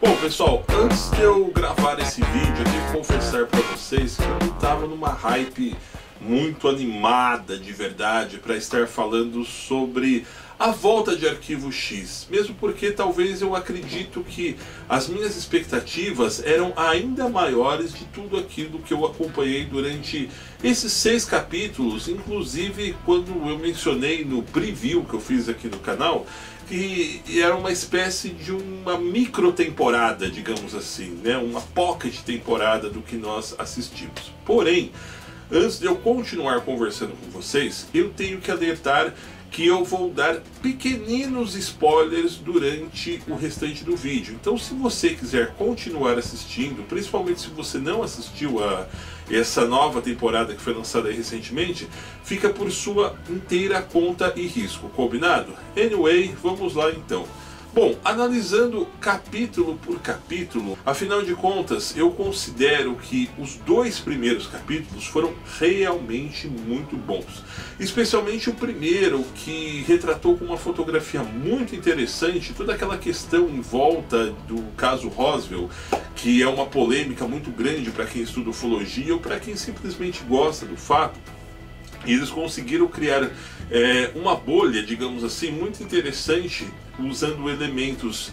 Bom, pessoal, antes de eu gravar esse vídeo, eu tenho que confessar para vocês que eu não estava numa hype muito animada de verdade para estar falando sobre a volta de Arquivo X, mesmo porque talvez eu acredito que as minhas expectativas eram ainda maiores de tudo aquilo que eu acompanhei durante esses 6 capítulos, inclusive quando eu mencionei no preview que eu fiz aqui no canal, que era uma espécie de uma micro temporada, digamos assim, né? Uma pocket temporada do que nós assistimos. Porém, antes de eu continuar conversando com vocês, eu tenho que alertar que eu vou dar pequeninos spoilers durante o restante do vídeo. Então, se você quiser continuar assistindo, principalmente se você não assistiu a essa nova temporada que foi lançada aí recentemente, fica por sua inteira conta e risco, combinado? Anyway, vamos lá então. Bom, analisando capítulo por capítulo, afinal de contas, eu considero que os 2 primeiros capítulos foram realmente muito bons. Especialmente o primeiro, que retratou com uma fotografia muito interessante toda aquela questão em volta do caso Roswell, que é uma polêmica muito grande para quem estuda ufologia ou para quem simplesmente gosta do fato. E eles conseguiram criar uma bolha, digamos assim, muito interessante, usando elementos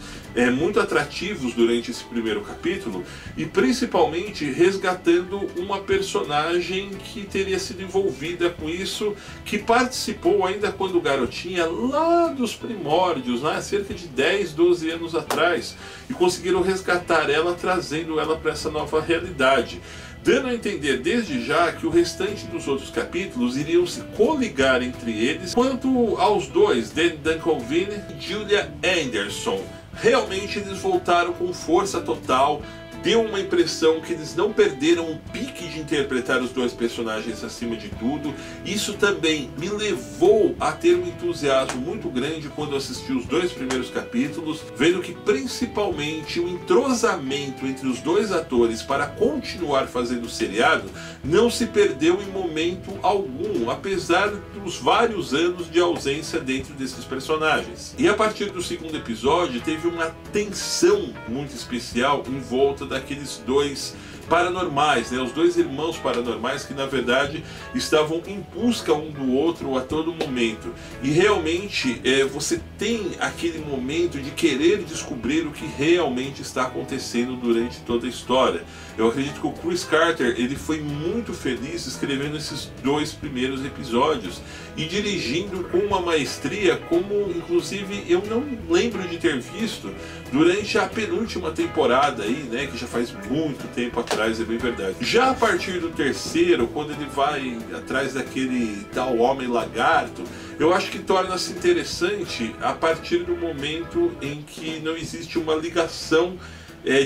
muito atrativos durante esse primeiro capítulo e principalmente resgatando uma personagem que teria sido envolvida com isso, que participou ainda quando garotinha, lá dos primórdios, né, cerca de 10, 12 anos atrás, e conseguiram resgatar ela, trazendo ela para essa nova realidade, dando a entender desde já que o restante dos outros capítulos iriam se coligar entre eles. Quanto aos dois, Dan Dunkelvin e Julia Anderson, realmente eles voltaram com força total. Deu uma impressão que eles não perderam o pique de interpretar os 2 personagens acima de tudo. Isso também me levou a ter um entusiasmo muito grande quando assisti os 2 primeiros capítulos, vendo que principalmente o entrosamento entre os 2 atores para continuar fazendo o seriado não se perdeu em momento algum, apesar dos vários anos de ausência dentro desses personagens. E a partir do 2º episódio teve uma tensão muito especial em volta daqueles 2 paranormais, né? Os 2 irmãos paranormais que na verdade estavam em busca um do outro a todo momento. E realmente você tem aquele momento de querer descobrir o que realmente está acontecendo durante toda a história. Eu acredito que o Chris Carter ele foi muito feliz escrevendo esses 2 primeiros episódios e dirigindo com uma maestria como inclusive eu não lembro de ter visto durante a penúltima temporada aí, né, que já faz muito tempo atrás, é bem verdade. Já a partir do 3º, quando ele vai atrás daquele tal homem lagarto, eu acho que torna-se interessante a partir do momento em que não existe uma ligação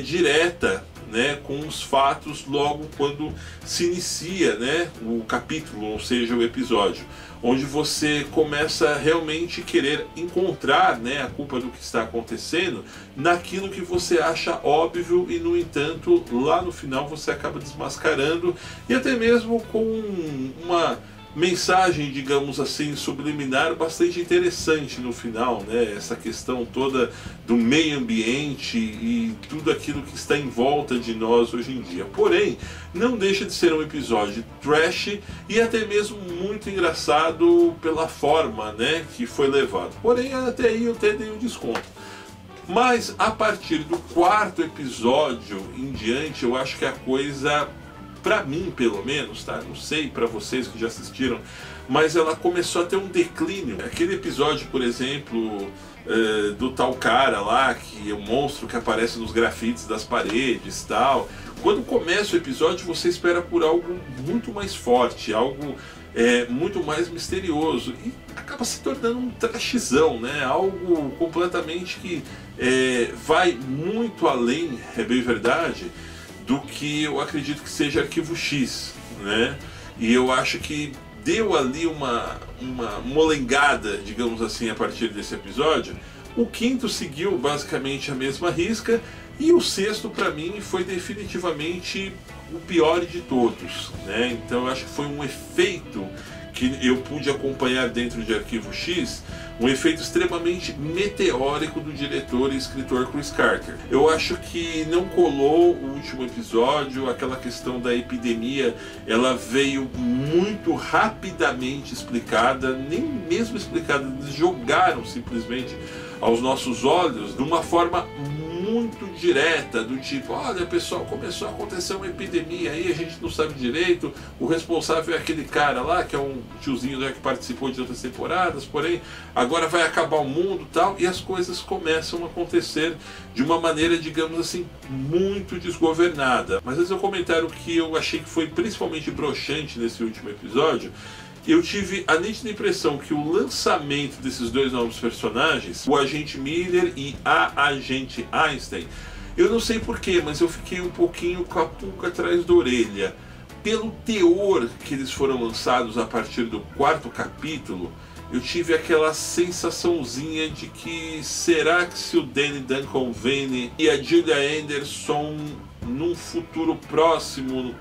direta, né, com os fatos logo quando se inicia, né, o capítulo, ou seja, o episódio, onde você começa a realmente querer encontrar, né, a culpa do que está acontecendo naquilo que você acha óbvio e, no entanto, lá no final você acaba desmascarando e até mesmo com uma mensagem, digamos assim, subliminar bastante interessante no final, né? Essa questão toda do meio ambiente e tudo aquilo que está em volta de nós hoje em dia. Porém, não deixa de ser um episódio trash e até mesmo muito engraçado pela forma, né, que foi levado. Porém, até aí eu até dei um desconto. Mas a partir do 4º episódio em diante, eu acho que a coisa, pra mim pelo menos, tá? Não sei pra vocês que já assistiram, mas ela começou a ter um declínio. Aquele episódio, por exemplo, do tal cara lá, que é um monstro que aparece nos grafites das paredes e tal. Quando começa o episódio, você espera por algo muito mais forte, algo muito mais misterioso, e acaba se tornando um trashzão, né? Algo completamente que vai muito além, é bem verdade, do que eu acredito que seja Arquivo X, né? E eu acho que deu ali uma molengada, digamos assim, a partir desse episódio. O 5º seguiu basicamente a mesma risca, e o 6º para mim foi definitivamente o pior de todos, né? Então eu acho que foi um efeito que eu pude acompanhar dentro de Arquivo X, um efeito extremamente meteórico do diretor e escritor Chris Carter. Eu acho que não colou o último episódio, aquela questão da epidemia, ela veio muito rapidamente explicada, nem mesmo explicada, eles jogaram simplesmente aos nossos olhos de uma forma muito direta, do tipo, olha pessoal, começou a acontecer uma epidemia aí, a gente não sabe direito, o responsável é aquele cara lá, que é um tiozinho que participou de outras temporadas, porém agora vai acabar o mundo e tal, e as coisas começam a acontecer de uma maneira, digamos assim, muito desgovernada. Mas esse é um comentário que eu achei que foi principalmente broxante nesse último episódio. Eu tive a nítida impressão que o lançamento desses dois novos personagens, o Agente Miller e a Agente Einstein, eu não sei porquê, mas eu fiquei um pouquinho com a pulga atrás da orelha. Pelo teor que eles foram lançados a partir do 4º capítulo, eu tive aquela sensaçãozinha de que será que se o Danny Duncan Vane e a Julia Anderson, num futuro próximo,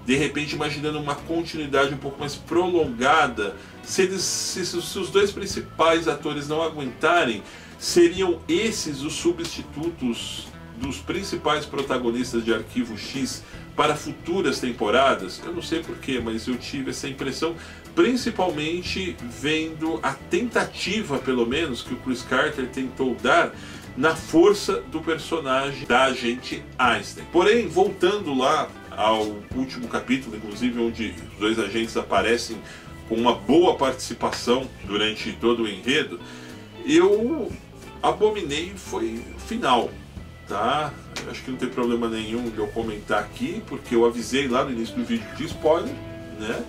de repente imaginando uma continuidade um pouco mais prolongada, se os dois principais atores não aguentarem, seriam esses os substitutos dos principais protagonistas de Arquivo X para futuras temporadas? Eu não sei porquê, mas eu tive essa impressão, principalmente vendo a tentativa, pelo menos, que o Chris Carter tentou dar na força do personagem da Agente Einstein. Porém, voltando lá ao último capítulo, inclusive onde os dois agentes aparecem com uma boa participação durante todo o enredo, eu abominei foi o final, tá? Acho que não tem problema nenhum de eu comentar aqui, porque eu avisei lá no início do vídeo de spoiler, né?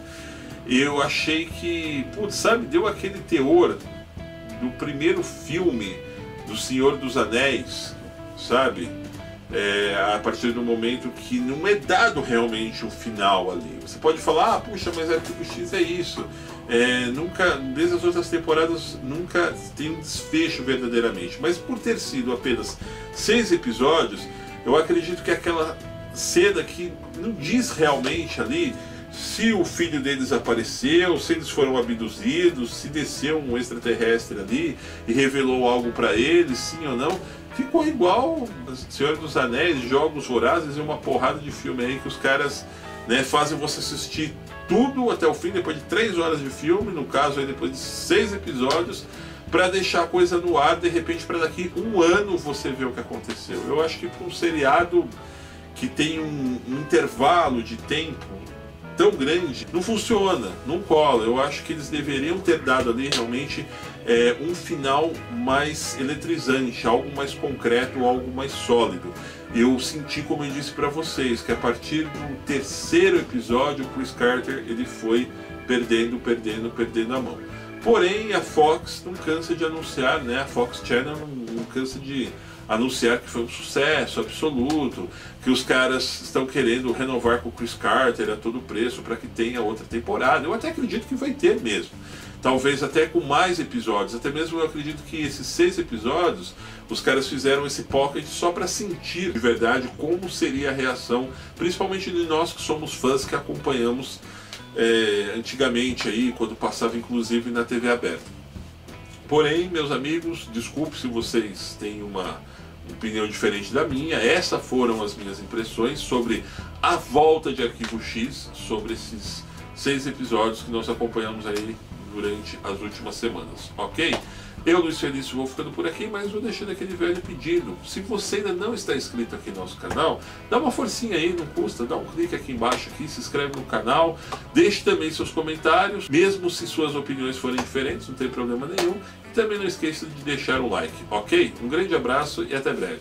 Eu achei que, putz, sabe, deu aquele teor do primeiro filme do Senhor dos Anéis, sabe? A partir do momento que não é dado realmente um final ali. Você pode falar, puxa, mas Arquivo X é isso. Nunca, desde as outras temporadas, nunca tem um desfecho verdadeiramente. Mas por ter sido apenas 6 episódios, eu acredito que aquela cena que não diz realmente ali se o filho deles apareceu, se eles foram abduzidos, se desceu um extraterrestre ali e revelou algo para eles, sim ou não. Ficou igual Senhor dos Anéis, Jogos Vorazes e uma porrada de filme aí que os caras, né, fazem você assistir tudo até o fim, depois de 3 horas de filme, no caso aí depois de 6 episódios, para deixar a coisa no ar, de repente para daqui 1 ano você ver o que aconteceu. Eu acho que para um seriado que tem um intervalo de tempo tão grande, não funciona, não cola. Eu acho que eles deveriam ter dado ali realmente um final mais eletrizante, algo mais concreto, algo mais sólido. Eu senti, como eu disse para vocês, que a partir do 3º episódio, o Chris Carter ele foi perdendo a mão. Porém, a Fox não cansa de anunciar, né? A Fox Channel não cansa de anunciar que foi um sucesso absoluto, que os caras estão querendo renovar com o Chris Carter a todo preço para que tenha outra temporada. Eu até acredito que vai ter mesmo. Talvez até com mais episódios. Até mesmo eu acredito que esses 6 episódios, os caras fizeram esse pocket só para sentir de verdade como seria a reação, principalmente de nós que somos fãs, que acompanhamos antigamente aí, quando passava inclusive na TV aberta. Porém, meus amigos, desculpe se vocês têm uma opinião diferente da minha. Essas foram as minhas impressões sobre a volta de Arquivo X, sobre esses 6 episódios que nós acompanhamos aí durante as últimas semanas, ok? Eu, Luiz Felício, vou ficando por aqui, mas vou deixando aquele velho pedido. Se você ainda não está inscrito aqui no nosso canal, dá uma forcinha aí, não custa, dá um clique aqui embaixo, aqui, se inscreve no canal, deixe também seus comentários, mesmo se suas opiniões forem diferentes, não tem problema nenhum. E também não esqueça de deixar um like, ok? Um grande abraço e até breve.